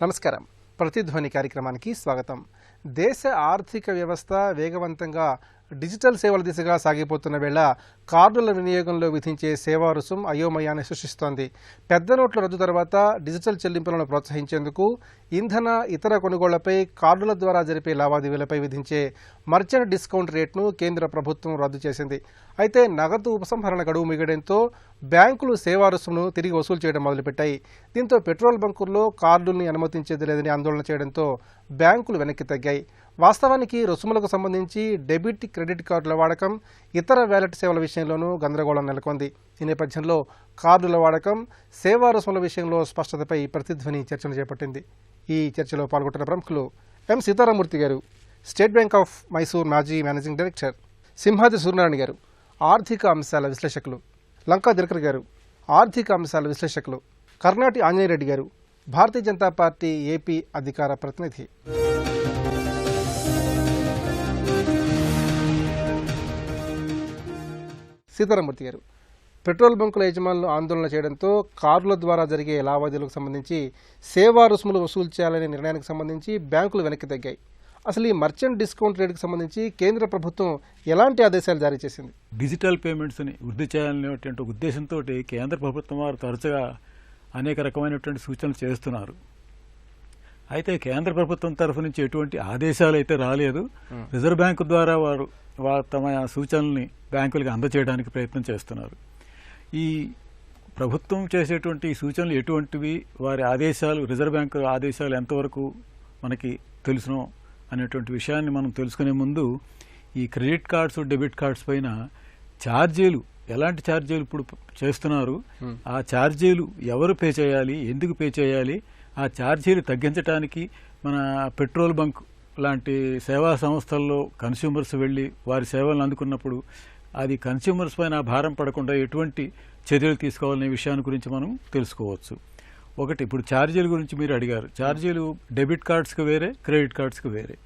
నమస్కారం. ప్రతిధ్వని కార్యక్రమానికి స్వాగతం. దేశ ఆర్థిక వ్యవస్థ వేగవంతంగా డిజిటల్ సేవల దిశగా సాగిపోతున్న వేళ కార్డుల వినియోగంలో విధించే సేవా రుసుం అయోమయాన్ని సృష్టిస్తోంది. పెద్ద నోట్ల రద్దు తర్వాత డిజిటల్ చెల్లింపులను ప్రోత్సహించేందుకు ఇంధన ఇతర కొనుగోళ్లపై కార్డుల ద్వారా జరిపే లావాదేవీలపై విధించే మర్చెంట్ డిస్కౌంట్ రేట్ను కేంద్ర ప్రభుత్వం రద్దు చేసింది. అయితే నగదు ఉపసంహరణ గడువు మిగడంతో బ్యాంకులు సేవా రుసుమును తిరిగి వసూలు చేయడం మొదలుపెట్టాయి. దీంతో పెట్రోల్ బంకుల్లో కార్డుల్ని అనుమతించేది లేదని ఆందోళన చేయడంతో బ్యాంకులు వెనక్కి తగ్గాయి. వాస్తవానికి రుసుములకు సంబంధించి డెబిట్, క్రెడిట్ కార్డుల వాడకం, ఇతర వ్యాలెట్ సేవల విషయంలోనూ గందరగోళం నెలకొంది. ఈ నేపథ్యంలో కార్డుల వాడకం, సేవా రుసుముల విషయంలో స్పష్టతపై ప్రతిధ్వని చర్చలు చేపట్టింది. ఈ చర్చలో పాల్గొంటున్న ప్రముఖులు ఎం సీతారామూర్తి గారు, స్టేట్ బ్యాంక్ ఆఫ్ మైసూర్ మాజీ మేనేజింగ్ డైరెక్టర్, సింహాద్రి సూర్యనారాయణ గారు, ఆర్థిక అంశాల విశ్లేషకులు, లంకా దినకర్ గారు, ఆర్థిక అంశాల విశ్లేషకులు, కర్ణాటి ఆంజనేయరెడ్డి గారు, భారతీయ జనతా పార్టీ ఏపీ అధికార ప్రతినిధి. సీతారామూర్తి గారు, పెట్రోల్ బంకుల యజమానులు ఆందోళన చేయడంతో కార్డుల ద్వారా జరిగే లావాదేవీలకు సంబంధించి సేవా రుసుములు వసూలు చేయాలనే నిర్ణయానికి సంబంధించి బ్యాంకులు వెనక్కి తగ్గాయి. అసలు ఈ మర్చెంట్ డిస్కౌంట్ రేటుకు సంబంధించి కేంద్ర ప్రభుత్వం ఎలాంటి ఆదేశాలు జారీ చేసింది? డిజిటల్ పేమెంట్స్ని వృద్ధి చేయాలనేటువంటి ఉద్దేశంతో కేంద్ర ప్రభుత్వం వారు తరచుగా అనేక రకమైనటువంటి సూచనలు చేస్తున్నారు. అయితే కేంద్ర ప్రభుత్వం తరఫు నుంచి ఎటువంటి ఆదేశాలు అయితే రాలేదు. రిజర్వ్ బ్యాంకు ద్వారా వారు తమ సూచనల్ని బ్యాంకులకు అందజేయడానికి ప్రయత్నం చేస్తున్నారు. ఈ ప్రభుత్వం చేసేటువంటి సూచనలు ఎటువంటివి, వారి ఆదేశాలు, రిజర్వ్ బ్యాంకు ఆదేశాలు ఎంతవరకు మనకి తెలుసునో అనేటువంటి విషయాన్ని మనం తెలుసుకునే ముందు ఈ క్రెడిట్ కార్డ్స్, డెబిట్ కార్డ్స్ పైన ఛార్జీలు, ఎలాంటి ఛార్జీలు ఇప్పుడు చేస్తున్నారు, ఆ ఛార్జీలు ఎవరు పే చేయాలి, ఎందుకు పే చేయాలి, ఆ ఛార్జీలు తగ్గించడానికి మన పెట్రోల్ బంక్ లాంటి సేవా సంస్థల్లో కన్స్యూమర్స్ వెళ్ళి వారి సేవలను అందుకున్నప్పుడు అది కన్స్యూమర్స్ పైన భారం పడకుండా ఎటువంటి చర్యలు తీసుకోవాలనే విషయాన్ని గురించి మనం తెలుసుకోవచ్చు. ఒకటి, ఇప్పుడు ఛార్జీల గురించి మీరు అడిగారు. ఛార్జీలు డెబిట్ కార్డ్స్కి వేరే, క్రెడిట్ కార్డ్స్కి వేరే.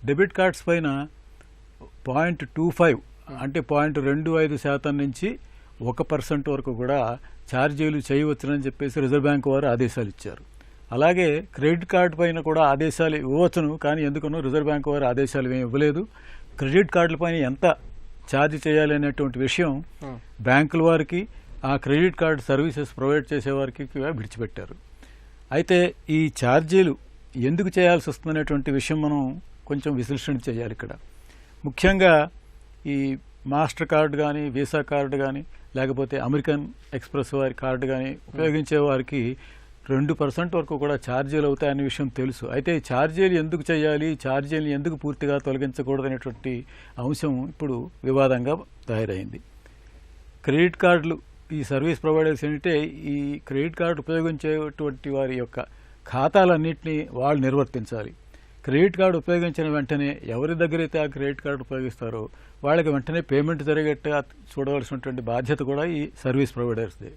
డెబిట్ కార్డ్స్ పైన 0.25 అంటే 0.25% నుంచి 1% వరకు కూడా ఛార్జీలు చేయవచ్చునని చెప్పేసి రిజర్వ్ బ్యాంక్ వారు ఆదేశాలు ఇచ్చారు. అలాగే క్రెడిట్ కార్డు పైన కూడా ఆదేశాలు ఇవ్వవచ్చును, కానీ ఎందుకనో రిజర్వ్ బ్యాంక్ వారు ఆదేశాలు ఏమి ఇవ్వలేదు. క్రెడిట్ కార్డుల పైన ఎంత ఛార్జ్ చేయాలి అనేటువంటి విషయం బ్యాంకుల వారికి, ఆ క్రెడిట్ కార్డు సర్వీసెస్ ప్రొవైడ్ చేసేవారికి విడిచిపెట్టారు. అయితే ఈ ఛార్జీలు ఎందుకు చేయాల్సి వస్తుందనేటువంటి విషయం మనం కొంచెం విశ్లేషణ చేయాలి. ఇక్కడ ముఖ్యంగా ఈ మాస్టర్ కార్డు కానీ, వీసా కార్డు కానీ, లేకపోతే అమెరికన్ ఎక్స్ప్రెస్ వారి కార్డు కానీ ఉపయోగించే వారికి 2% వరకు కూడా ఛార్జీలు అవుతాయనే విషయం తెలుసు. అయితే ఛార్జీలు ఎందుకు చేయాలి, ఛార్జీలు ఎందుకు పూర్తిగా తొలగించకూడదు అనేటువంటి అంశం ఇప్పుడు వివాదంగా తయారైంది. క్రెడిట్ కార్డులు, ఈ సర్వీస్ ప్రొవైడర్స్ ఏంటంటే ఈ క్రెడిట్ కార్డు ఉపయోగించేటువంటి వారి యొక్క ఖాతాలన్నింటినీ వాళ్ళు నిర్వర్తించాలి. క్రెడిట్ కార్డు ఉపయోగించిన వెంటనే ఎవరి దగ్గరైతే ఆ క్రెడిట్ కార్డు ఉపయోగిస్తారో వాళ్ళకి వెంటనే పేమెంట్ జరిగేట్టుగా చూడవలసినటువంటి బాధ్యత కూడా ఈ సర్వీస్ ప్రొవైడర్స్దే.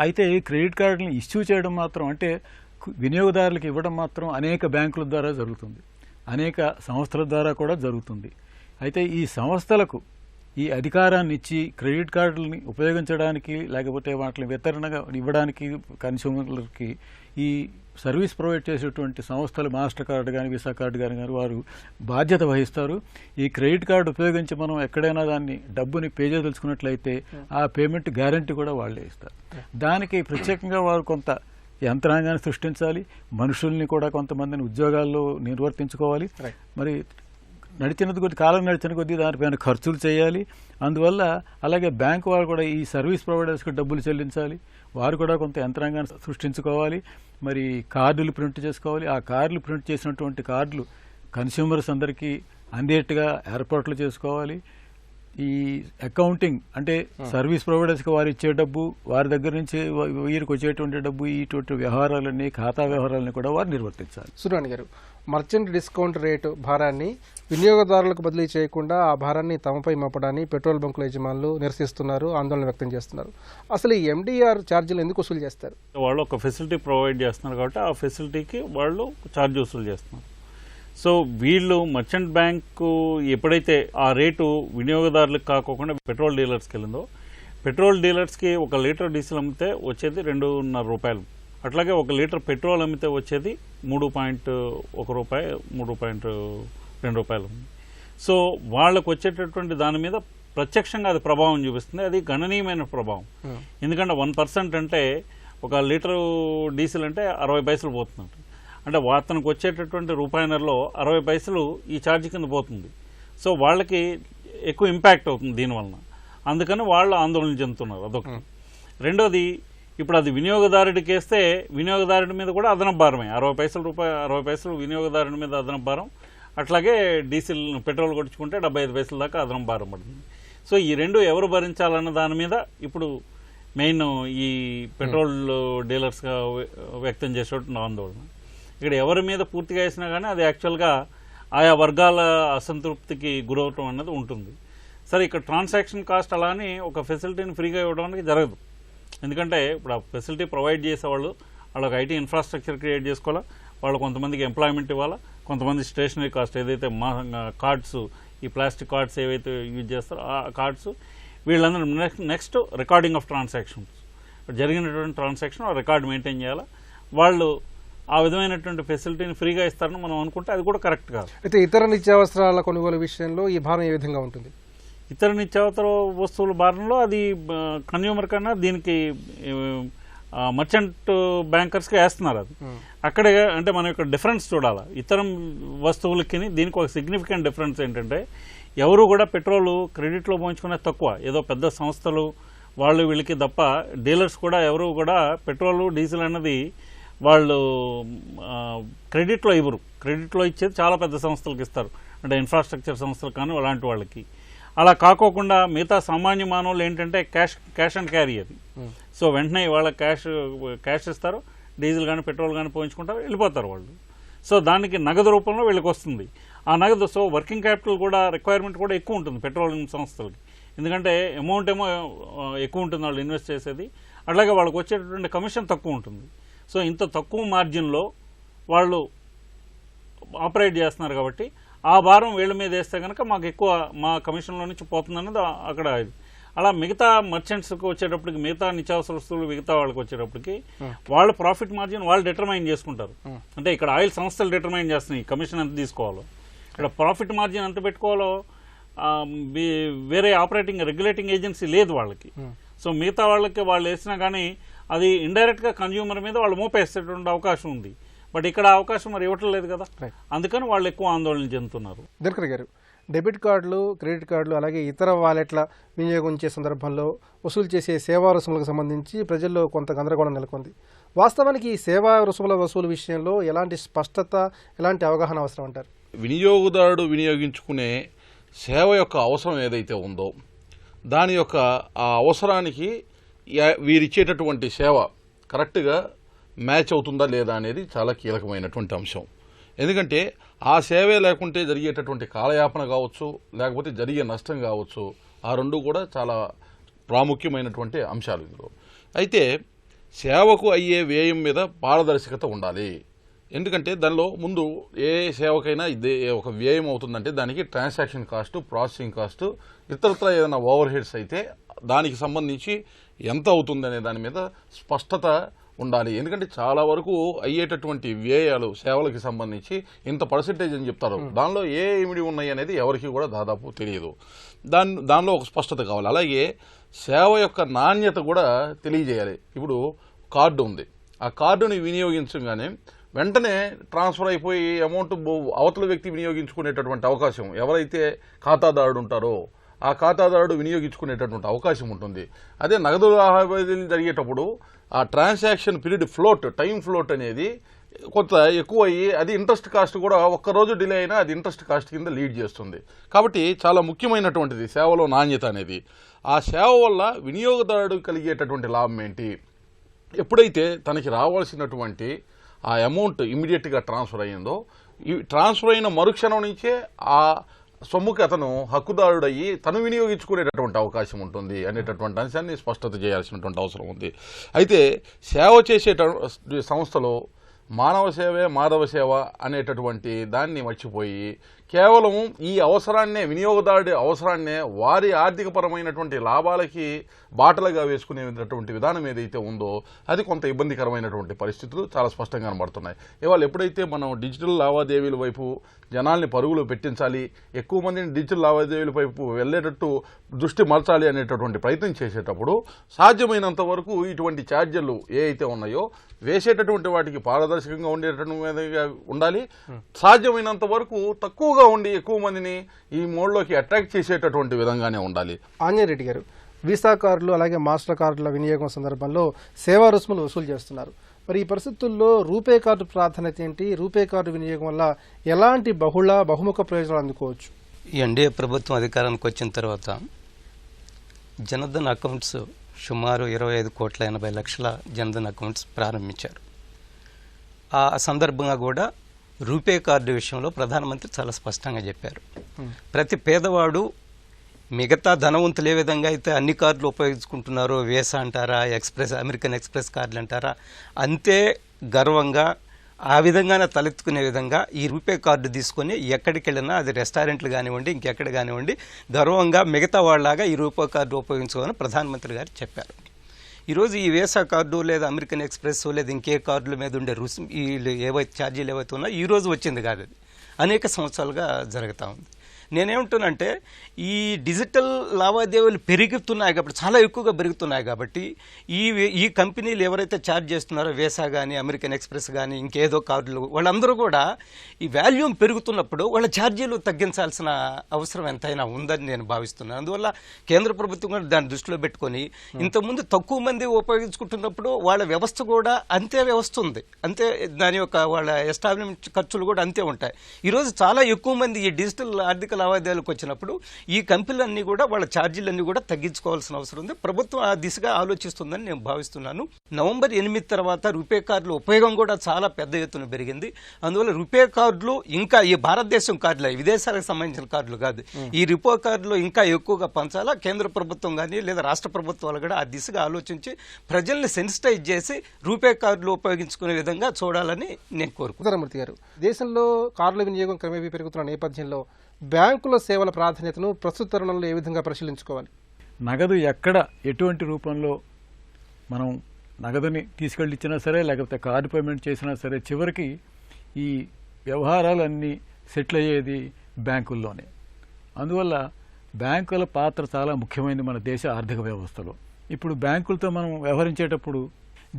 అయితే ఈ క్రెడిట్ కార్డుని ఇష్యూ చేయడం మాత్రం, అంటే వినియోగదారులకు ఇవ్వడం మాత్రం అనేక బ్యాంకుల ద్వారా జరుగుతుంది, అనేక సంస్థల ద్వారా కూడా జరుగుతుంది. అయితే ఈ సంస్థలకు ఈ అధికారాన్ని ఇచ్చి క్రెడిట్ కార్డులని ఉపయోగించడానికి, లేకపోతే వాటిని వితరణగా ఇవ్వడానికి కన్స్యూమర్లకి ఈ సర్వీస్ ప్రొవైడ్ చేసేటువంటి సంస్థలు, మాస్టర్ కార్డు కానీ, వీసా కార్డు కానీ వారు బాధ్యత వహిస్తారు. ఈ క్రెడిట్ కార్డు ఉపయోగించి మనం ఎక్కడైనా దాన్ని డబ్బుని పే చేయదలుచుకున్నట్లయితే ఆ పేమెంట్ గ్యారంటీ కూడా వాళ్ళే ఇస్తారు. దానికి ప్రత్యేకంగా వారు కొంత యంత్రాంగాన్ని సృష్టించాలి, మనుషుల్ని కూడా కొంతమందిని ఉద్యోగాల్లో నిర్వర్తించుకోవాలి. మరి కాలం నడిచిన కొద్దీ దానిపైన ఖర్చులు చేయాలి. అందువల్ల అలాగే బ్యాంకు వారు కూడా ఈ సర్వీస్ ప్రొవైడర్స్కి డబ్బులు చెల్లించాలి, వారు కూడా కొంత యంత్రాంగాన్ని సృష్టించుకోవాలి. మరి కార్డులు ప్రింట్ చేసుకోవాలి, ఆ కార్డులు ప్రింట్ చేసినటువంటి కార్డులు కన్స్యూమర్స్ అందరికీ అందేట్టుగా ఏర్పాట్లు చేసుకోవాలి. ఈ అకౌంటింగ్ అంటే సర్వీస్ ప్రొవైడర్స్కి వారు ఇచ్చే డబ్బు, వారి దగ్గర నుంచి వీరికి వచ్చేటువంటి డబ్బు, ఇటువంటి వ్యవహారాలన్నీ, ఖాతా వ్యవహారాలని కూడా వారు నిర్వర్తించాలి. సూర్యనారాయణ గారు, మర్చెంట్ డిస్కౌంట్ రేటు భారాన్ని వినియోగదారులకు బదిలీ చేయకుండా ఆ భారాన్ని తమపై మోపడాన్ని పెట్రోల్ బంకుల యజమానులు నిరసిస్తున్నారు, ఆందోళన వ్యక్తం చేస్తున్నారు. అసలు ఈ ఎండిఆర్ ఛార్జీలు ఎందుకు వసూలు చేస్తారు? వాళ్ళు ఒక ఫెసిలిటీ ప్రొవైడ్ చేస్తున్నారు కాబట్టి ఆ ఫెసిలిటీకి వాళ్ళు ఛార్జ్ వసూలు చేస్తున్నారు. సో వీళ్ళు మర్చెంట్ బ్యాంకు ఎప్పుడైతే ఆ రేటు వినియోగదారులకు కాకుండా పెట్రోల్ డీలర్స్కి వెళ్ళిందో, పెట్రోల్ డీలర్స్కి 1 లీటర్ డీజిల్ అమ్మితే వచ్చేది 2.5 రూపాయలు అట్లాగే 1 లీటర్ పెట్రోల్ అమ్మితే వచ్చేది 3.1 రూపాయి 3.2 రూపాయలు ఉంది. సో వాళ్ళకు వచ్చేటటువంటి దాని మీద ప్రత్యక్షంగా అది ప్రభావం చూపిస్తుంది. అది గణనీయమైన ప్రభావం. ఎందుకంటే 1% అంటే 1 లీటరు డీజిల్ అంటే 60 పైసలు పోతుంది. అంటే అతనికి వచ్చేటటువంటి రూపాయనర్లో 60 పైసలు ఈ ఛార్జ్ కింద పోతుంది. సో వాళ్ళకి ఎక్కువ ఇంపాక్ట్ అవుతుంది దీనివలన. అందుకని వాళ్ళు ఆందోళన చెందుతున్నారు. అదొకటి. రెండోది, ఇప్పుడు అది వినియోగదారుడికి వేస్తే వినియోగదారుడి మీద కూడా అదనపు భారమే. 60 పైసలు వినియోగదారుడి మీద అదనపు భారం. అట్లాగే డీజిల్ పెట్రోల్ కొట్టుకుంటే 75 పైసల దాకా అదనపు భారం పడుతుంది. సో ఈ రెండు ఎవరు భరించాలన్న దాని మీద ఇప్పుడు మెయిన్ ఈ పెట్రోల్ డీలర్స్గా వ్యక్తం చేసేటువంటి ఆందోళన. ఇక్కడ ఎవరి మీద పూర్తిగా వేసినా కానీ అది యాక్చువల్గా ఆయా వర్గాల అసంతృప్తికి గురవటం అన్నది ఉంటుంది. సరే, ఇక్కడ ట్రాన్సాక్షన్ కాస్ట్ అలా అని ఒక ఫెసిలిటీని ఫ్రీగా ఇవ్వడానికి జరగదు. ఎందుకంటే ఇప్పుడు ఆ ఫెసిలిటీ ప్రొవైడ్ చేసేవాళ్ళు వాళ్ళకి ఐటీ ఇన్ఫ్రాస్ట్రక్చర్ క్రియేట్ చేసుకోవాలా, వాళ్ళు కొంతమందికి ఎంప్లాయ్మెంట్ ఇవ్వాలా, కొంతమంది స్టేషనరీ కాస్ట్ ఏదైతే కార్డ్స్, ఈ ప్లాస్టిక్ కార్డ్స్ ఏవైతే యూజ్ చేస్తారో ఆ కార్డ్స్, వీళ్ళందరూ నెక్స్ట్ రికార్డింగ్ ఆఫ్ ట్రాన్సాక్షన్స్, జరిగినటువంటి ట్రాన్సాక్షన్ రికార్డ్ మెయింటైన్ చేయాలా. వాళ్ళు ఆ విధమైనటువంటి ఫెసిలిటీని ఫ్రీగా ఇస్తారని మనం అనుకుంటే అది కూడా కరెక్ట్ కాదు. అయితే ఇతర నిత్యావసరాల కొనుగోలు విషయంలో ఈ భారం ఏ విధంగా ఉంటుంది? ఇతర నిత్యావసర వస్తువుల భారంలో అది కన్జ్యూమర్ కన్నా దీనికి మర్చెంట్ బ్యాంకర్స్కి వేస్తున్నారు. అది అక్కడే అంటే మనం ఇక్కడ డిఫరెన్స్ చూడాలి. ఇతర వస్తువులకి దీనికి ఒక సిగ్నిఫికెంట్ డిఫరెన్స్ ఏంటంటే, ఎవరు కూడా పెట్రోలు క్రెడిట్లో పోయించుకునే తక్కువ. ఏదో పెద్ద సంస్థలు వాళ్ళు వీళ్ళకి తప్ప డీలర్స్ కూడా ఎవరు కూడా పెట్రోలు డీజిల్ అన్నది వాళ్ళు క్రెడిట్లో ఇవ్వరు. క్రెడిట్లో ఇచ్చేది చాలా పెద్ద సంస్థలకు ఇస్తారు, అంటే ఇన్ఫ్రాస్ట్రక్చర్ సంస్థలు కానీ అలాంటి వాళ్ళకి. అలా కాకోకుండా మిగతా సామాన్య మానవులు ఏంటంటే క్యాష్ అండ్ క్యారీ అది. సో వెంటనే వాళ్ళ క్యాష్ ఇస్తారు, డీజిల్ కానీ పెట్రోల్ కానీ పోయించుకుంటారు, వెళ్ళిపోతారు వాళ్ళు. సో దానికి నగదు రూపంలో వీళ్ళకి వస్తుంది ఆ నగదు. సో వర్కింగ్ క్యాపిటల్ కూడా రిక్వైర్మెంట్ కూడా ఎక్కువ ఉంటుంది పెట్రోలియం సంస్థలకి. ఎందుకంటే అమౌంట్ ఏమో ఎక్కువ ఉంటుంది వాళ్ళు ఇన్వెస్ట్ చేసేది, అట్లాగే వాళ్ళకి వచ్చేటటువంటి కమిషన్ తక్కువ ఉంటుంది. సో ఇంత తక్కువ మార్జిన్లో వాళ్ళు ఆపరేట్ చేస్తున్నారు కాబట్టి ఆ భారం వీళ్ళ మీద వేస్తే కనుక మాకు ఎక్కువ మా కమిషన్లో నుంచి పోతుందన్నది అక్కడ. అలా మిగతా మర్చెంట్స్కి వచ్చేటప్పటికి, మిగతా నిత్యావసర వస్తువులు మిగతా వాళ్ళకి వచ్చేటప్పటికి వాళ్ళ ప్రాఫిట్ మార్జిన్ వాళ్ళు డిటర్మైన్ చేసుకుంటారు. అంటే ఇక్కడ ఆయిల్ సంస్థలు డిటర్మైన్ చేస్తున్నాయి కమిషన్ ఎంత తీసుకోవాలో. ఇక్కడ ప్రాఫిట్ మార్జిన్ ఎంత పెట్టుకోవాలో వేరే ఆపరేటింగ్ రెగ్యులేటింగ్ ఏజెన్సీ లేదు వాళ్ళకి. సో మిగతా వాళ్ళకి వాళ్ళు వేసినా కానీ అది ఇండైరెక్ట్గా కన్జ్యూమర్ మీద వాళ్ళు మోపేసేటువంటి అవకాశం ఉంది. బట్ ఇక్కడ అవకాశం మరి ఇవ్వటం లేదు కదా, అందుకని వాళ్ళు ఎక్కువ ఆందోళన చెందుతున్నారు. దినకర్ గారు, డెబిట్ కార్డులు, క్రెడిట్ కార్డులు, అలాగే ఇతర వాలెట్ల వినియోగించే సందర్భంలో వసూలు చేసే సేవా రుసుములకు సంబంధించి ప్రజల్లో కొంత గందరగోళం నెలకొంది. వాస్తవానికి ఈ సేవా రుసుముల వసూలు విషయంలో ఎలాంటి స్పష్టత, ఎలాంటి అవగాహన అవసరం అంటారు? వినియోగదారుడు వినియోగించుకునే సేవ యొక్క అవసరం ఏదైతే ఉందో దాని యొక్క ఆ అవసరానికి వీరిచ్చేటటువంటి సేవ కరెక్ట్గా మ్యాచ్ అవుతుందా లేదా అనేది చాలా కీలకమైనటువంటి అంశం. ఎందుకంటే ఆ సేవే లేకుంటే జరిగేటటువంటి కాలయాపన కావచ్చు, లేకపోతే జరిగే నష్టం కావచ్చు, ఆ రెండు కూడా చాలా ప్రాముఖ్యమైనటువంటి అంశాలు ఇందులో. అయితే సేవకు అయ్యే వ్యయం మీద పారదర్శకత ఉండాలి. ఎందుకంటే దానిలో ముందు ఏ సేవకైనా ఇదే ఒక వ్యయం అవుతుందంటే దానికి ట్రాన్సాక్షన్ కాస్టు, ప్రాసెసింగ్ కాస్టు, ఇతరత్ర ఏదైనా ఓవర్ హెడ్స్ అయితే దానికి సంబంధించి ఎంత అవుతుందనే దాని మీద స్పష్టత ఉండాలి. ఎందుకంటే చాలా వరకు అయ్యేటటువంటి వ్యయాలు సేవలకు సంబంధించి ఇంత పర్సెంటేజ్ అని చెప్తారు, దానిలో ఏ ఏమిడి ఉన్నాయి అనేది ఎవరికి కూడా దాదాపు తెలియదు. దానిలో ఒక స్పష్టత కావాలి. అలాగే సేవ యొక్క నాణ్యత కూడా తెలియజేయాలి. ఇప్పుడు కార్డు ఉంది, ఆ కార్డుని వినియోగించగానే వెంటనే ట్రాన్స్ఫర్ అయిపోయి అమౌంట్ అవతల వ్యక్తి వినియోగించుకునేటటువంటి అవకాశం, ఎవరైతే ఖాతాదారుడు ఉంటారో ఆ ఖాతాదారుడు వినియోగించుకునేటటువంటి అవకాశం ఉంటుంది. అదే నగదు లావాదేవీలు జరిగేటప్పుడు ఆ transaction period float, time float అనేది కొంత ఎక్కువ అయ్యి అది ఇంట్రెస్ట్ కాస్ట్ కూడా ఒక్కరోజు డిలే అయినా అది ఇంట్రెస్ట్ కాస్ట్ కింద లీడ్ చేస్తుంది. కాబట్టి చాలా ముఖ్యమైనటువంటిది సేవలో నాణ్యత అనేది. ఆ సేవ వల్ల వినియోగదారుడు కలిగేటటువంటి లాభం ఏంటి, ఎప్పుడైతే తనకి రావాల్సినటువంటి ఆ అమౌంట్ ఇమ్మీడియట్గా ట్రాన్స్ఫర్ అయ్యిందో, ఈ ట్రాన్స్ఫర్ అయిన మరుక్షణం నుంచే ఆ సొమ్ముకి అతను హక్కుదారుడయ్యి తను వినియోగించుకునేటటువంటి అవకాశం ఉంటుంది అనేటటువంటి అంశాన్ని స్పష్టత చేయాల్సినటువంటి అవసరం ఉంది. అయితే సేవ చేసే సంస్థలో మానవ సేవే మాధవ సేవ అనేటటువంటి దాన్ని మర్చిపోయి కేవలం ఈ అవసరాన్నే, వినియోగదారుడి అవసరాన్నే వారి ఆర్థికపరమైనటువంటి లాభాలకి బాటలుగా వేసుకునేటటువంటి విధానం ఏదైతే ఉందో అది కొంత ఇబ్బందికరమైనటువంటి పరిస్థితులు చాలా స్పష్టంగా కనబడుతున్నాయి. ఇవాళ ఎప్పుడైతే మనం డిజిటల్ లావాదేవీల వైపు జనాల్ని పరుగులు పెట్టించాలి, ఎక్కువ మందిని డిజిటల్ లావాదేవీల వైపు వెళ్ళేటట్టు దృష్టి మరచాలి అనేటటువంటి ప్రయత్నం చేసేటప్పుడు సాధ్యమైనంత వరకు ఇటువంటి ఛార్జీలు ఏ అయితే ఉన్నాయో వేసేటటువంటి వాటికి పారదర్శకంగా ఉండేటటువంటి ఉండాలి. సాధ్యమైనంత వరకు తక్కువగా ఉండి ఎక్కువ మందిని ఈ మోడ్లోకి అట్రాక్ట్ చేసేటటువంటి విధంగానే ఉండాలి. ఆంజనేయ రెడ్డి గారు, వీసా కార్డులు అలాగే మాస్టర్ కార్డుల వినియోగం సందర్భంలో సేవా రుసుములు వసూలు చేస్తున్నారు. మరి ఈ పరిస్థితుల్లో రూపే కార్డు ప్రాధాన్యత ఏంటి? రూపే కార్డు వినియోగం వల్ల ఎలాంటి బహుముఖ ప్రయోజనాలు అందుకోవచ్చు? ఈ ఎన్డీఏ ప్రభుత్వం అధికారానికి వచ్చిన తర్వాత జనధన్ అకౌంట్స్ సుమారు 25,80,00,000 జనధన్ అకౌంట్స్ ప్రారంభించారు. ఆ సందర్భంగా కూడా రూపే కార్డు విషయంలో ప్రధానమంత్రి చాలా స్పష్టంగా చెప్పారు. ప్రతి పేదవాడు మిగతా ధనవంతులు ఏ విధంగా అయితే అన్ని కార్డులు ఉపయోగించుకుంటున్నారో, వీసా అంటారా, అమెరికన్ ఎక్స్ప్రెస్ కార్డులు అంటారా, అంతే గర్వంగా ఆ విధంగానే తలెత్తుకునే విధంగా ఈ రూపే కార్డు తీసుకొని ఎక్కడికి వెళ్ళినా, అది రెస్టారెంట్లు కానివ్వండి, ఇంకెక్కడ కానివ్వండి, గర్వంగా మిగతా వాళ్ళలాగా ఈ రూపే కార్డు ఉపయోగించుకోవాలని ప్రధానమంత్రి గారు చెప్పారు. ఈరోజు ఈ వీసా కార్డు లేదా అమెరికన్ ఎక్స్ప్రెస్ లేదా ఇంకే కార్డుల మీద ఉండే ఏవైతే ఛార్జీలు ఏవైతే ఉన్నాయో ఈ రోజు వచ్చింది కాదు, అది అనేక సంవత్సరాలుగా జరుగుతూ ఉంది. నేనేమంటున్నానంటే ఈ డిజిటల్ లావాదేవీలు పెరుగుతున్నాయి కాబట్టి, చాలా ఎక్కువగా పెరుగుతున్నాయి కాబట్టి ఈ కంపెనీలు ఎవరైతే ఛార్జ్ చేస్తున్నారో వీసా కానీ, అమెరికన్ ఎక్స్ప్రెస్ కానీ, ఇంకేదో కార్డులు, వాళ్ళందరూ కూడా ఈ వాల్యూమ్ పెరుగుతున్నప్పుడు వాళ్ళ ఛార్జీలు తగ్గించాల్సిన అవసరం ఎంతైనా ఉందని నేను భావిస్తున్నాను. అందువల్ల కేంద్ర ప్రభుత్వం కూడా దాన్ని దృష్టిలో పెట్టుకొని ఇంతకుముందు తక్కువ మంది ఉపయోగించుకుంటున్నప్పుడు వాళ్ళ వ్యవస్థ కూడా అంతే వ్యవస్థ ఉంది, అంతే దాని యొక్క వాళ్ళ ఎస్టాబ్లిష్మెంట్ ఖర్చులు కూడా అంతే ఉంటాయి. ఈరోజు చాలా ఎక్కువ మంది ఈ డిజిటల్ ఆర్థిక లావాదేవీలకు వచ్చినప్పుడు ఈ కంపెనీలన్నీ కూడా వాళ్ళ ఛార్జీలన్నీ కూడా తగ్గించుకోవాల్సిన అవసరం ఉంది. ప్రభుత్వం ఆ దిశగా ఆలోచిస్తుందని నేను భావిస్తున్నాను. నవంబర్ 8 తర్వాత రూపే కార్డుల ఉపయోగం కూడా చాలా పెద్ద ఎత్తున పెరిగింది. అందువల్ల రూపే కార్డులు ఇంకా ఈ భారతదేశం కార్డులు, విదేశాలకు సంబంధించిన కార్డులు కాదు, ఈ రూపే కార్డులు ఇంకా ఎక్కువగా పంచాలా. కేంద్ర ప్రభుత్వం కానీ లేదా రాష్ట్ర ప్రభుత్వాలు కూడా ఆ దిశగా ఆలోచించి ప్రజల్ని సెన్సిటైజ్ చేసి రూపే కార్డులు ఉపయోగించుకునే విధంగా చూడాలని నేను కోరుకుంటున్నాను. మూర్తి గారు, దేశంలో కార్డుల వినియోగం క్రమేపీ పెరుగుతున్న నేపథ్యంలో బ్యాంకుల సేవల ప్రాధాన్యతను ప్రస్తుత తరుణంలో ఏ విధంగా పరిశీలించుకోవాలి? నగదు ఎక్కడ ఎటువంటి రూపంలో మనం నగదుని తీసుకెళ్ళి ఇచ్చినా సరే, లేకపోతే కార్డు పేమెంట్ చేసినా సరే, చివరికి ఈ వ్యవహారాలన్నీ సెటిల్ అయ్యేది బ్యాంకుల్లోనే. అందువల్ల బ్యాంకుల పాత్ర చాలా ముఖ్యమైనది మన దేశ ఆర్థిక వ్యవస్థలో. ఇప్పుడు బ్యాంకులతో మనం వ్యవహరించేటప్పుడు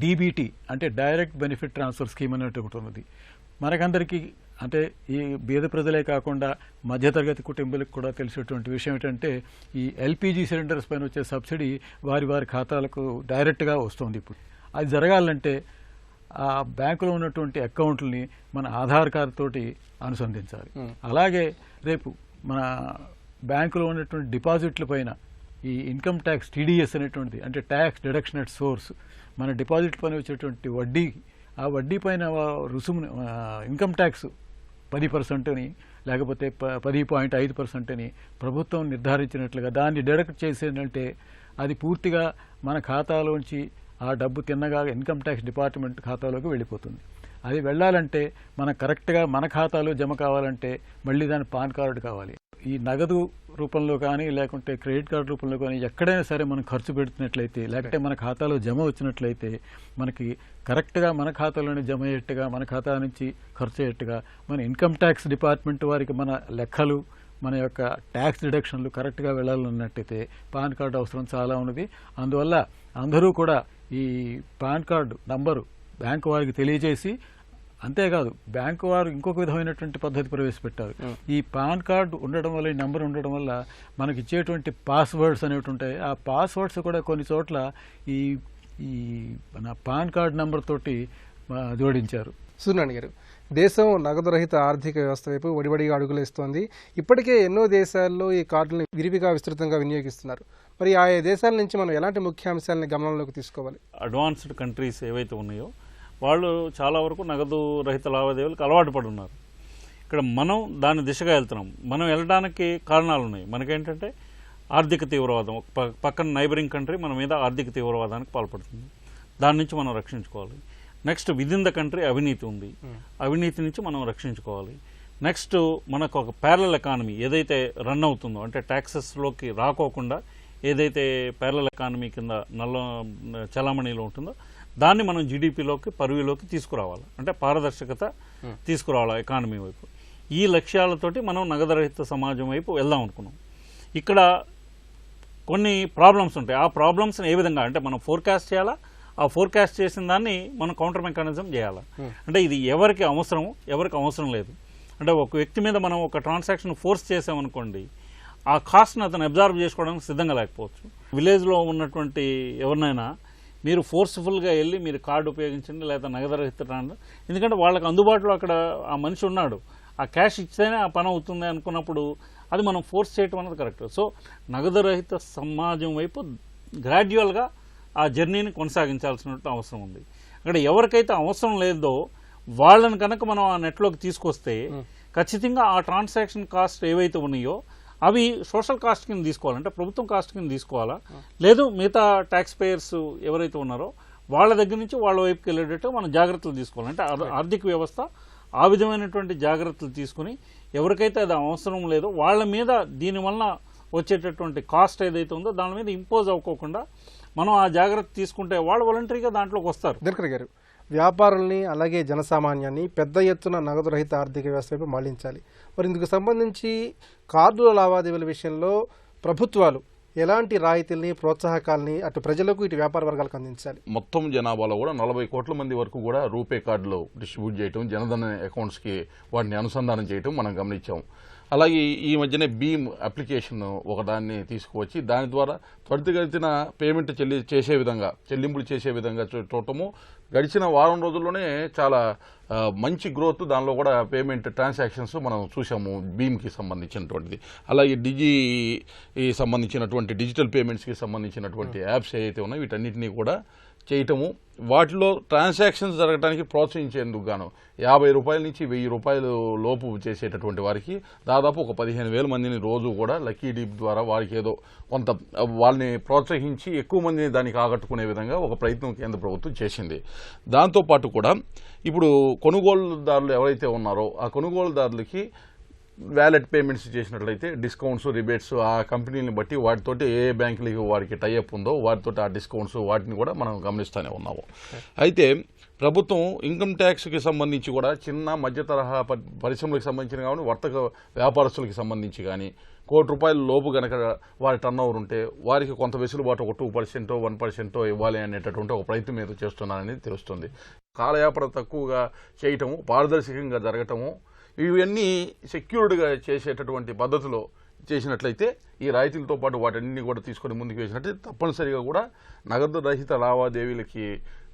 డీబీటీ అంటే డైరెక్ట్ బెనిఫిట్ ట్రాన్స్ఫర్ స్కీమ్ అనేటి ఒకటి ఉన్నది. మనకందరికీ అంటే ఈ బీద ప్రజలే కాకుండా మధ్యతరగతి కుటుంబాలకు కూడా తెలిసేటువంటి విషయం ఏంటంటే ఈ ఎల్పిజి సిలిండర్స్ పైన వచ్చే సబ్సిడీ వారి ఖాతాలకు డైరెక్ట్గా వస్తుంది. ఇప్పుడు అది జరగాలంటే ఆ బ్యాంకులో ఉన్నటువంటి అకౌంట్లని మన ఆధార్ కార్డు తోటి అనుసంధించాలి. అలాగే రేపు మన బ్యాంకులో ఉన్నటువంటి డిపాజిట్ల పైన ఈ ఇన్కమ్ ట్యాక్స్ టీడీఎస్ అనేటువంటిది, అంటే ట్యాక్స్ డిడక్షన్ అట్ సోర్స్, మన డిపాజిట్ల పైన వచ్చేటువంటి వడ్డీ, ఆ వడ్డీ పైన రుసుము ఇన్కమ్ ట్యాక్స్ 10% అని లేకపోతే 10.5% అని ప్రభుత్వం నిర్ధారించినట్లుగా దాన్ని డిడక్ట్ చేసేటంటే అది పూర్తిగా మన ఖాతాలోంచి ఆ డబ్బు తిన్నగా ఇన్కమ్ ట్యాక్స్ డిపార్ట్మెంట్ ఖాతాలోకి వెళ్ళిపోతుంది. అది వెళ్ళాలంటే మన కరెక్ట్గా మన ఖాతాలో జమ కావాలంటే మళ్ళీ దాని పాన్ కార్డు కావాలి. ఈ నగదు రూపంలో కానీ లేకుంటే క్రెడిట్ కార్డు రూపంలో కానీ ఎక్కడైనా సరే మనం ఖర్చు పెడుతున్నట్లయితే, లేకపోతే మన ఖాతాలో జమ వచ్చినట్లయితే మనకి కరెక్ట్గా మన ఖాతాలోనే జమ అయ్యేట్టుగా, మన ఖాతా నుంచి ఖర్చు అయ్యేట్టుగా మన ఇన్కమ్ ట్యాక్స్ డిపార్ట్మెంట్ వారికి మన లెక్కలు, మన యొక్క ట్యాక్స్ డిడక్షన్లు కరెక్ట్గా వెళ్ళాలన్నట్టయితే పాన్ కార్డు అవసరం చాలా ఉన్నది. అందువల్ల అందరూ కూడా ఈ పాన్ కార్డు నంబరు బ్యాంకు వారికి తెలియజేసి, అంతేకాదు బ్యాంకు వారు ఇంకొక విధమైనటువంటి పద్ధతి ప్రవేశపెట్టారు. ఈ పాన్ కార్డు ఉండడం వల్ల, ఈ నెంబర్ ఉండడం వల్ల మనకి ఇచ్చేటువంటి పాస్వర్డ్స్ అనేవి ఉంటాయి. ఆ పాస్వర్డ్స్ కూడా కొన్ని చోట్ల ఈ ఈ మన పాన్ కార్డు నెంబర్ తోటి జోడించారు. సూర్యనారాయణ గారు, దేశం నగదు రహిత ఆర్థిక వ్యవస్థ వైపు వడివడిగా అడుగులేస్తోంది. ఇప్పటికే ఎన్నో దేశాల్లో ఈ కార్డులను విరివిగా విస్తృతంగా వినియోగిస్తున్నారు. మరి ఆయా దేశాల నుంచి మనం ఎలాంటి ముఖ్య అంశాలని గమనంలోకి తీసుకోవాలి? అడ్వాన్స్డ్ కంట్రీస్ ఏవైతే ఉన్నాయో వాళ్ళు చాలా వరకు నగదు రహిత లావాదేవీలకు అలవాటు పడి ఉన్నారు. ఇక్కడ మనం దాని దిశగా వెళ్తున్నాం. మనం వెళ్ళడానికి కారణాలు ఉన్నాయి. మనకేంటంటే ఆర్థిక తీవ్రవాదం, పక్కన నైబరింగ్ కంట్రీ మన మీద ఆర్థిక తీవ్రవాదానికి పాల్పడుతుంది. దాని నుంచి మనం రక్షించుకోవాలి. నెక్స్ట్ విదిన్ ద కంట్రీ అవినీతి ఉంది, అవినీతి నుంచి మనం రక్షించుకోవాలి. నెక్స్ట్ మనకు ఒక ప్యారలల్ ఎకానమీ ఏదైతే రన్ అవుతుందో, అంటే ట్యాక్సెస్లోకి రాకోకుండా ఏదైతే ప్యారలల్ ఎకానమీ కింద చలామణిలో ఉంటుందో దాన్ని మనం జీడిపిలోకి పర్వీలోకి తీసుకురావాలి, అంటే పారదర్శకత తీసుకురావాలి ఎకానమీ వైపు. ఈ లక్ష్యాలతోటి మనం నగదురహిత సమాజం వైపు వెళ్దాం అనుకున్నాం. ఇక్కడ కొన్ని ప్రాబ్లమ్స్ ఉంటాయి. ఆ ప్రాబ్లమ్స్ని ఏ విధంగా అంటే మనం ఫోర్కాస్ట్ చేయాలా, ఆ ఫోర్కాస్ట్ చేసిన దాన్ని మనం కౌంటర్ మెకానిజం చేయాలా. అంటే ఇది ఎవరికి అవసరం, ఎవరికి అవసరం లేదు. అంటే ఒక వ్యక్తి మీద మనం ఒక ట్రాన్సాక్షన్ ఫోర్స్ చేసామనుకోండి, ఆ కాస్ట్ని అతను అబ్జర్వ్ చేసుకోవడానికి సిద్ధంగా లేకపోవచ్చు. విలేజ్లో ఉన్నటువంటి ఎవరినైనా మీరు ఫోర్స్ఫుల్గా వెళ్ళి మీరు కార్డు ఉపయోగించండి లేదా నగదురహిత రండి, ఎందుకంటే వాళ్ళకి అందుబాటులో అక్కడ ఆ మనిషి ఉన్నాడు, ఆ క్యాష్ ఇస్తేనే ఆ పని అవుతుంది అనుకున్నప్పుడు అది మనం ఫోర్స్ చేయటం అనేది కరెక్ట్. సో నగదురహిత సమాజం వైపు గ్రాడ్యువల్గా ఆ జర్నీని కొనసాగించాల్సిన అవసరం ఉంది. అక్కడ ఎవరికైతే అవసరం లేదో వాళ్ళని కనుక మనం ఆ నెట్లోకి తీసుకొస్తే ఖచ్చితంగా ఆ ట్రాన్సాక్షన్ కాస్ట్ ఏవైతే ఉన్నాయో అవి సోషల్ కాస్ట్ కింద తీసుకోవాలంటే ప్రభుత్వం కాస్ట్ కింద తీసుకోవాలా, లేదు మిగతా ట్యాక్స్ పేయర్స్ ఎవరైతే ఉన్నారో వాళ్ళ దగ్గర నుంచి వాళ్ళ వైపుకి వెళ్ళేటట్టు మనం జాగ్రత్తలు తీసుకోవాలి. అంటే ఆర్థిక వ్యవస్థ ఆ విధమైనటువంటి జాగ్రత్తలు తీసుకుని ఎవరికైతే అది అవసరం లేదో వాళ్ళ మీద దీనివల్ల వచ్చేటటువంటి కాస్ట్ ఏదైతే ఉందో దాని మీద ఇంపోజ్ అవ్వకోకుండా మనం ఆ జాగ్రత్త తీసుకుంటే వాళ్ళు వాలంటరీగా దాంట్లోకి వస్తారు. దినకర్ గారు, వ్యాపారుల్ని అలాగే జనసామాన్యాన్ని పెద్ద ఎత్తున నగదు రహిత ఆర్థిక వ్యవస్థ వైపు మళ్లించాలి. మరి ఇందుకు సంబంధించి కార్డుల లావాదేవీల విషయంలో ప్రభుత్వాలు ఎలాంటి రాయితీల్ని ప్రోత్సాహకాలని అటు ప్రజలకు ఇటు వ్యాపార వర్గాలకు అందించాలి? మొత్తం జనాభాలో కూడా 40 కోట్ల మంది వరకు కూడా రూపే కార్డులు డిస్ట్రిబ్యూట్ చేయటం, జనధన్ అకౌంట్స్కి వాటిని అనుసంధానం చేయటం మనం గమనించాం. అలాగే ఈ మధ్యనే భీమ్ అప్లికేషన్ ఒకదాన్ని తీసుకువచ్చి దాని ద్వారా త్వరితగతిన పేమెంట్ చెల్లింపులు చేసే విధంగా చూడటము. గడిచిన వారం రోజుల్లోనే చాలా మంచి గ్రోత్ దానిలో కూడా పేమెంట్ ట్రాన్సాక్షన్స్ మనం చూసాము భీమ్కి సంబంధించినటువంటిది. అలాగే సంబంధించినటువంటి డిజిటల్ పేమెంట్స్కి సంబంధించినటువంటి యాప్స్ ఏవైతే ఉన్నాయో వీటన్నిటినీ కూడా చేయటము, వాటిలో ట్రాన్సాక్షన్స్ జరగడానికి ప్రోత్సహించేందుకు గాను 50 రూపాయల నుంచి 1000 రూపాయలు లోపు చేసేటటువంటి వారికి దాదాపు ఒక 15,000 మందిని రోజు కూడా లక్కీ డీప్ ద్వారా వారికి ఏదో కొంత వాళ్ళని ప్రోత్సహించి ఎక్కువ మందిని దానికి ఆకట్టుకునే విధంగా ఒక ప్రయత్నం కేంద్ర ప్రభుత్వం చేసింది. దాంతోపాటు కూడా ఇప్పుడు కొనుగోలుదారులు ఎవరైతే ఉన్నారో ఆ కొనుగోలుదారులకి వ్యాలెట్ పేమెంట్స్ చేసినట్లయితే డిస్కౌంట్స్, రిబేట్స్ ఆ కంపెనీని బట్టి వాటితోటి ఏ బ్యాంకులకి వారికి టైఅప్ ఉందో వాటితో ఆ డిస్కౌంట్స్ వాటిని కూడా మనం గమనిస్తూనే ఉన్నాము. అయితే ప్రభుత్వం ఇన్కమ్ ట్యాక్స్కి సంబంధించి కూడా చిన్న మధ్య తరహా పరిశ్రమలకు సంబంధించిన కానీ వర్తక వ్యాపారస్తులకి సంబంధించి కానీ ₹1,00,00,000 లోపు కనుక వారి టర్న్ ఓవర్ ఉంటే వారికి కొంత వెసులుబాటు ఒక 2%, 1% ఇవ్వాలి అనేటటువంటి ఒక ప్రయత్నం మీద చేస్తున్నారనేది తెలుస్తుంది. కాలయాపన తక్కువగా చేయటము, పారదర్శకంగా జరగటము, ఇవన్నీ సెక్యూర్డ్గా చేసేటటువంటి పద్ధతిలో చేసినట్లయితే ఈ రాయితీలతో పాటు వాటన్ని కూడా తీసుకొని ముందుకు వేసినట్లయితే తప్పనిసరిగా కూడా నగదు రహిత లావాదేవీలకి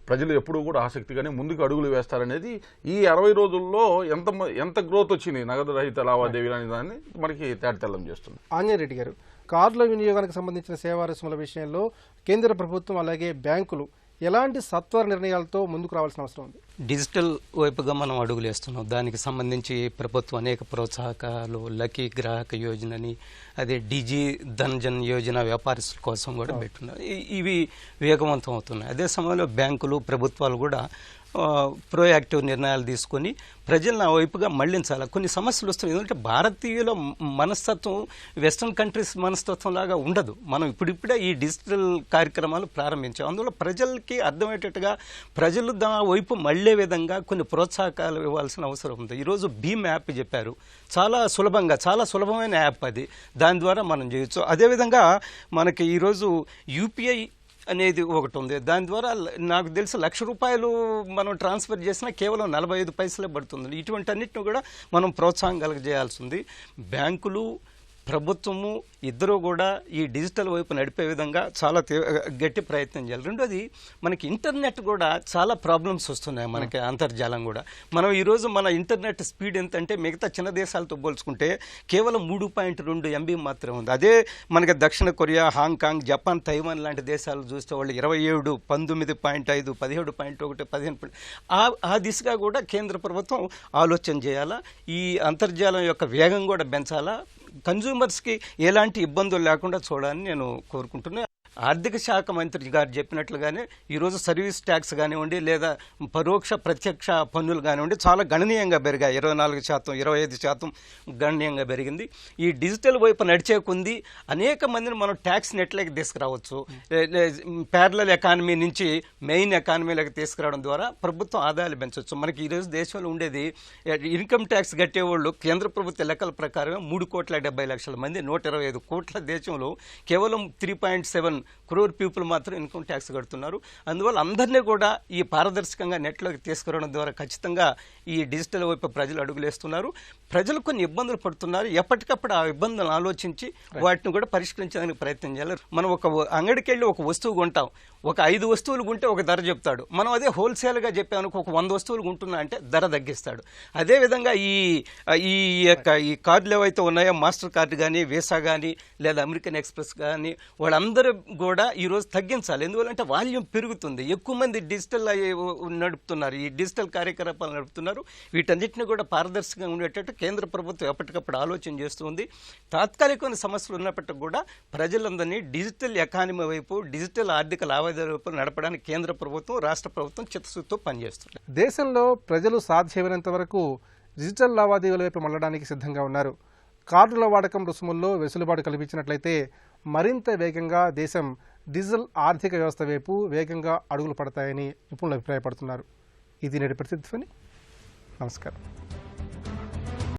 ప్రజలు ఎప్పుడూ కూడా ఆసక్తిగానే ముందుకు అడుగులు వేస్తారనేది ఈ 60 రోజుల్లో ఎంత గ్రోత్ వచ్చింది నగదు రహిత లావాదేవీలు అనే దాన్ని మనకి తేటతెల్లం చేస్తుంది. ఆంజనేయరెడ్డి గారు, కార్డుల వినియోగానికి సంబంధించిన సేవా రుసుముల విషయంలో కేంద్ర ప్రభుత్వం అలాగే బ్యాంకులు ఎలాంటి సత్వర నిర్ణయాలతో ముందుకు రావాల్సిన అవసరం ఉంది? డిజిటల్ వైపుగా మనం అడుగులు వేస్తున్నాం. దానికి సంబంధించి ప్రభుత్వం అనేక ప్రోత్సాహకాలు, లక్కీ గ్రాహక యోజనని, అదే డిజి ధన్జన్ యోజన వ్యాపారస్తుల కోసం కూడా పెట్టున్నారు. ఇవి వేగవంతం అవుతున్నాయి. అదే సమయంలో బ్యాంకులు, ప్రభుత్వాలు కూడా ప్రోయాక్టివ్ నిర్ణయాలు తీసుకొని ప్రజలను ఆ వైపుగా మళ్లించాలి. కొన్ని సమస్యలు వస్తున్నాయి. ఎందుకంటే భారతీయుల మనస్తత్వం వెస్ట్రన్ కంట్రీస్ మనస్తత్వం లాగా ఉండదు. మనం ఇప్పుడిప్పుడే ఈ డిజిటల్ కార్యక్రమాలు ప్రారంభించాం. అందువల్ల ప్రజలకి అర్థమయ్యేటట్టుగా ప్రజలు దా వైపు మళ్లే విధంగా కొన్ని ప్రోత్సాహకాలు ఇవ్వాల్సిన అవసరం ఉంది. ఈరోజు భీమ్ యాప్ చెప్పారు, చాలా సులభమైన యాప్ అది. దాని ద్వారా మనం చేయొచ్చు. అదేవిధంగా మనకి ఈరోజు యూపీఐ అనేది ఒకటి ఉంది. దాని ద్వారా నాకు తెలిసి ₹1,00,000 మనం ట్రాన్స్ఫర్ చేసినా కేవలం 45 పైసలే పడుతుంది. ఇటువంటి అన్నిటిని కూడా మనం ప్రోత్సాహం కలగజేయాల్సి ఉంది. బ్యాంకులు, ప్రభుత్వము ఇద్దరూ కూడా ఈ డిజిటల్ వైపు నడిపే విధంగా చాలా గట్టి ప్రయత్నం చేయాలి. రెండోది, మనకి ఇంటర్నెట్ కూడా చాలా ప్రాబ్లమ్స్ వస్తున్నాయి. మనకి అంతర్జాలం కూడా మనం ఈరోజు మన ఇంటర్నెట్ స్పీడ్ ఎంతంటే మిగతా చిన్న దేశాలతో పోల్చుకుంటే కేవలం 3.2 MB మాత్రమే ఉంది. అదే మనకి దక్షిణ కొరియా, హాంకాంగ్, జపాన్, తైవాన్ లాంటి దేశాలు చూస్తే వాళ్ళు 27, 19.5, 17.1, 15. ఆ దిశగా కూడా కేంద్ర ప్రభుత్వం ఆలోచన చేయాలా. ఈ అంతర్జాలం యొక్క వేగం కూడా పెంచాలా. కన్జ్యూమర్స్కి ఎలాంటి ఇబ్బందులు లేకుండా చూడాలని నేను కోరుకుంటున్నాను. ఆర్థిక శాఖ మంత్రి గారు చెప్పినట్లుగానే ఈరోజు సర్వీస్ ట్యాక్స్ కానివ్వండి లేదా పరోక్ష ప్రత్యక్ష పన్నులు కానివ్వండి చాలా గణనీయంగా పెరిగాయి. 24%, 25% గణనీయంగా పెరిగింది. ఈ డిజిటల్ వైపు నడిచే కొంది అనేక మందిని మనం ట్యాక్స్ నెట్లోకి తీసుకురావచ్చు. ప్యారలల్ ఎకానమీ నుంచి మెయిన్ ఎకానమీలోకి తీసుకురావడం ద్వారా ప్రభుత్వం ఆదాయాలు పెంచవచ్చు. మనకి ఈరోజు దేశంలో ఉండేది ఇన్కమ్ ట్యాక్స్ కట్టేవాళ్ళు కేంద్ర ప్రభుత్వ లెక్కల ప్రకారం 3,70,00,000 మంది, 125 కోట్ల దేశంలో కేవలం 3.7 crore పీపుల్ మాత్రం ఇన్కమ్ ట్యాక్స్ కడుతున్నారు. అందువల్ల అందరినీ కూడా ఈ పారదర్శకంగా నెట్లోకి తీసుకురావడం ద్వారా ఖచ్చితంగా ఈ డిజిటల్ వైపు ప్రజలు అడుగులేస్తున్నారు. ప్రజలు కొన్ని ఇబ్బందులు పడుతున్నారు. ఎప్పటికప్పుడు ఆ ఇబ్బందులను ఆలోచించి వాటిని కూడా పరిష్కరించడానికి ప్రయత్నం చేయాలి. మనం ఒక అంగడికి వెళ్ళి ఒక వస్తువు కొంటాం, ఒక 5 వస్తువులు కొంటే ఒక ధర చెప్తాడు. మనం అదే హోల్సేల్గా చెప్పామనుకో ఒక 100 వస్తువులు కొంటున్నా అంటే ధర తగ్గిస్తాడు. అదేవిధంగా ఈ కార్డులు ఏవైతే ఉన్నాయో మాస్టర్ కార్డు కానీ, వీసా కానీ లేదా అమెరికన్ ఎక్స్ప్రెస్ కానీ వాళ్ళందరూ కూడా ఈరోజు తగ్గించాలి. ఎందువల్లంటే వాల్యూమ్ పెరుగుతుంది, ఎక్కువ మంది డిజిటల్ నడుపుతున్నారు, ఈ డిజిటల్ కార్యకలాపాలు నడుపుతున్నారు. వీటన్నిటిని కూడా పారదర్శకంగా ఉండేటట్టు కేంద్ర ప్రభుత్వం ఎప్పటికప్పుడు ఆలోచన చేస్తుంది. తాత్కాలికమైన సమస్యలు ఉన్నప్పటికీ కూడా ప్రజలందరినీ డిజిటల్ ఎకానమీ వైపు, డిజిటల్ ఆర్థిక లావాదేవీల వైపు నడపడానికి కేంద్ర ప్రభుత్వం, రాష్ట్ర ప్రభుత్వం చిత్తశుద్ధితో పనిచేస్తుంది. దేశంలో ప్రజలు సాధ్యమైనంత వరకు డిజిటల్ లావాదేవీల వైపు మళ్లడానికి సిద్ధంగా ఉన్నారు. కార్డుల వాడకం రుసుముల్లో వెసులుబాటు కల్పించినట్లయితే మరింత వేగంగా దేశం డిజిటల్ ఆర్థిక వ్యవస్థ వైపు వేగంగా అడుగులు పడతాయని నిపుణులు అభిప్రాయపడుతున్నారు. ఇది నేటి ప్రసిద్ధి. నమస్కారం.